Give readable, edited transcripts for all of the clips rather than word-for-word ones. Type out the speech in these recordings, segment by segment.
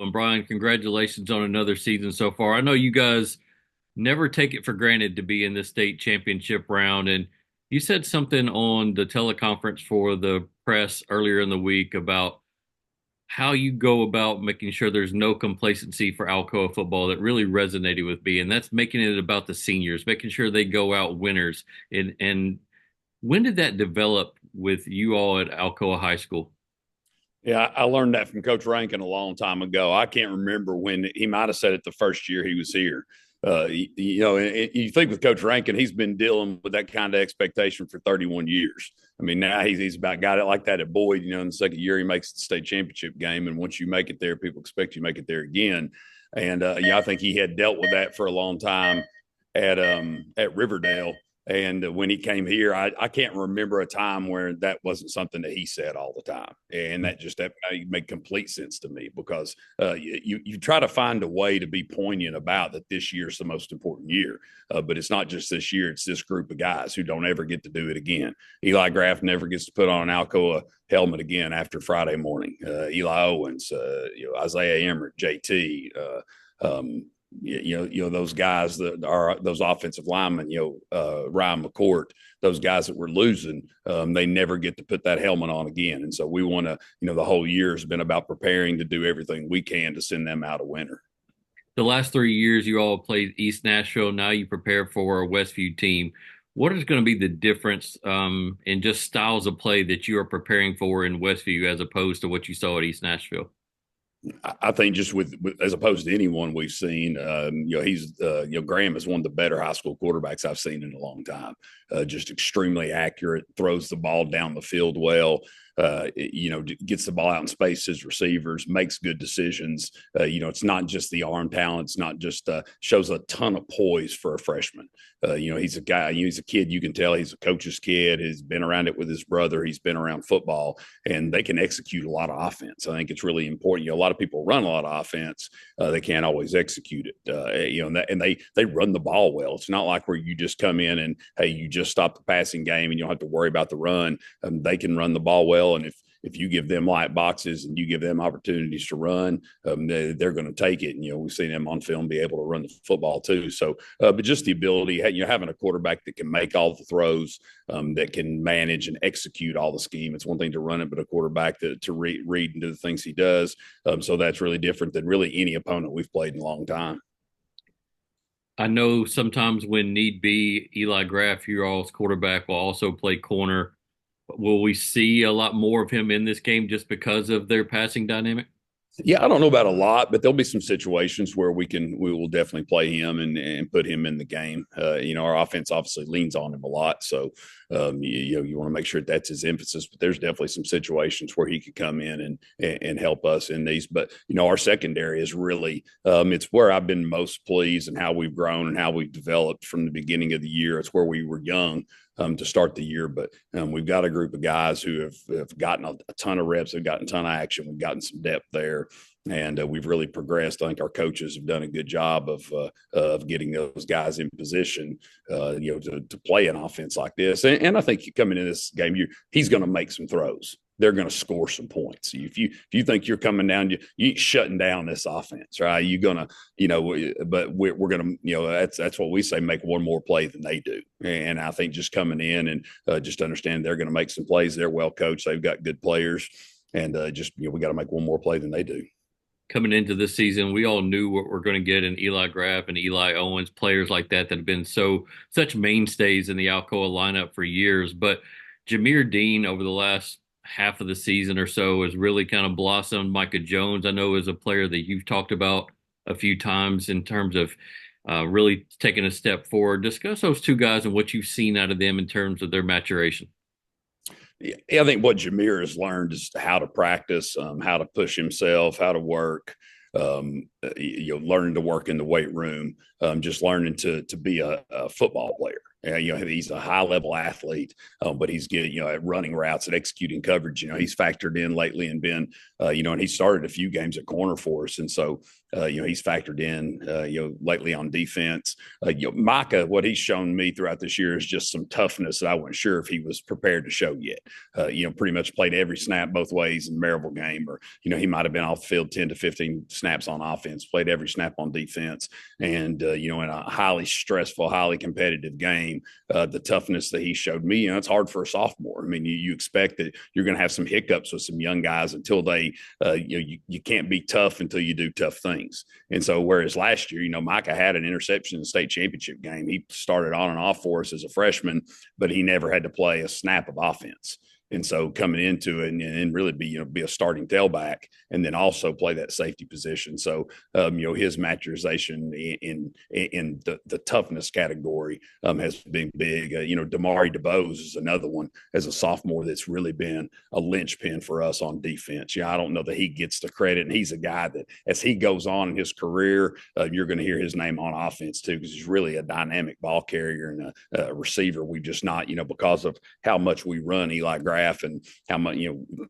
And Brian, congratulations on another season so far. I know you guys never take it for granted to be in the state championship round. And you said something on the teleconference for the press earlier in the week about how you go about making sure there's no complacency for Alcoa football that really resonated with me. And that's making it about the seniors, making sure they go out winners. And when did that develop with you all at Alcoa High School? Yeah, I learned that from Coach Rankin a long time ago. I can't remember when he might have said it the first year he was here. You think with Coach Rankin, he's been dealing with that kind of expectation for 31 years. I mean, now he's about got it like that at Boyd. In the second year, he makes the state championship game, and once you make it there, people expect you to make it there again. And I think he had dealt with that for a long time at Riverdale. And when he came here, I can't remember a time where that wasn't something that he said all the time. And that made complete sense to me because you try to find a way to be poignant about that this year's the most important year. But it's not just this year, it's this group of guys who don't ever get to do it again. Eli Graff never gets to put on an Alcoa helmet again after Friday morning. Eli Owens, Isaiah Emmert, JT, those guys that are those offensive linemen, Ryan McCourt, those guys that we're losing, they never get to put that helmet on again. And so we want to, the whole year has been about preparing to do everything we can to send them out a winner. The last 3 years, you all played East Nashville. Now you prepare for a Westview team. What is going to be the difference in just styles of play that you are preparing for in Westview as opposed to what you saw at East Nashville? I think just with as opposed to anyone we've seen, he's Graham is one of the better high school quarterbacks I've seen in a long time. Just extremely accurate, throws the ball down the field well. Gets the ball out in space to his receivers, makes good decisions. It's not just the arm talent. It's not just shows a ton of poise for a freshman. He's a guy, he's a kid, you can tell he's a coach's kid. He's been around it with his brother. He's been around football, and they can execute a lot of offense. I think it's really important. A lot of people run a lot of offense. They can't always execute it. And they run the ball well. It's not like where you just come in and, hey, you just stop the passing game and you don't have to worry about the run. They can run the ball well. And if you give them light boxes and you give them opportunities to run, they're going to take it. And, we've seen them on film be able to run the football too. So, but just the ability, having a quarterback that can make all the throws, that can manage and execute all the scheme. It's one thing to run it, but a quarterback to read and do the things he does. So that's really different than really any opponent we've played in a long time. I know sometimes when need be, Eli Graff, your all's quarterback, will also play corner. Will we see a lot more of him in this game just because of their passing dynamic? Yeah, I don't know about a lot, but there'll be some situations where we will definitely play him and put him in the game. Our offense obviously leans on him a lot, so you want to make sure that's his emphasis. But there's definitely some situations where he could come in and help us in these. But our secondary is really it's where I've been most pleased and how we've grown and how we've developed from the beginning of the year. It's where we were young. To start the year, but we've got a group of guys who have gotten a ton of reps, have gotten a ton of action, we've gotten some depth there, and we've really progressed. I think our coaches have done a good job of getting those guys in position, to play an offense like this. And I think coming in this game, he's going to make some throws. They're going to score some points. If you think you're coming down, you shutting down this offense, right? You're gonna, but we're gonna, that's what we say, make one more play than they do. And I think just coming in and just understand they're going to make some plays. They're well coached. They've got good players, and we got to make one more play than they do. Coming into this season, we all knew what we're going to get in Eli Graff and Eli Owens, players like that have been such mainstays in the Alcoa lineup for years. But Jameer Dean over the last half of the season or so has really kind of blossomed. Micah Jones, I know, is a player that you've talked about a few times in terms of really taking a step forward. Discuss those two guys and what you've seen out of them in terms of their maturation. Yeah, I think what Jameer has learned is how to practice, how to push himself, how to work, learning to work in the weight room, just learning to be a football player. He's a high level athlete, but he's good, at running routes and executing coverage. He's factored in lately and been, and he started a few games at corner for us. And so, he's factored in, lately on defense. Micah, what he's shown me throughout this year is just some toughness that I wasn't sure if he was prepared to show yet. Pretty much played every snap both ways in the Maryville game, or, he might have been off the field 10 to 15 snaps on offense, played every snap on defense. And, in a highly stressful, highly competitive game, the toughness that he showed me, it's hard for a sophomore. I mean, you expect that you're going to have some hiccups with some young guys until they, you can't be tough until you do tough things. And so, whereas last year, Micah had an interception in the state championship game. He started on and off for us as a freshman, but he never had to play a snap of offense. And so coming into it and really be a starting tailback and then also play that safety position. So, his maturization in the toughness category has been big. Damari DeBose is another one as a sophomore that's really been a linchpin for us on defense. I don't know that he gets the credit, and he's a guy that as he goes on in his career, you're going to hear his name on offense too, because he's really a dynamic ball carrier and a receiver. We just not, because of how much we run Eli Graff and how much,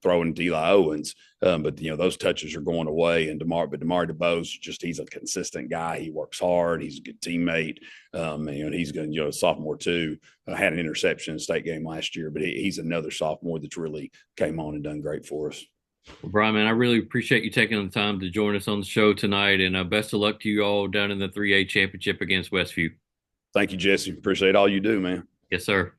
throwing to Eli Owens. But those touches are going away. And Damari DeBose, he's a consistent guy. He works hard. He's a good teammate. And he's going to, a sophomore too. Had an interception in the state game last year, but he's another sophomore that's really came on and done great for us. Well, Brian, man, I really appreciate you taking the time to join us on the show tonight, and best of luck to you all down in the 3A championship against Westview. Thank you, Jesse. Appreciate all you do, man. Yes, sir.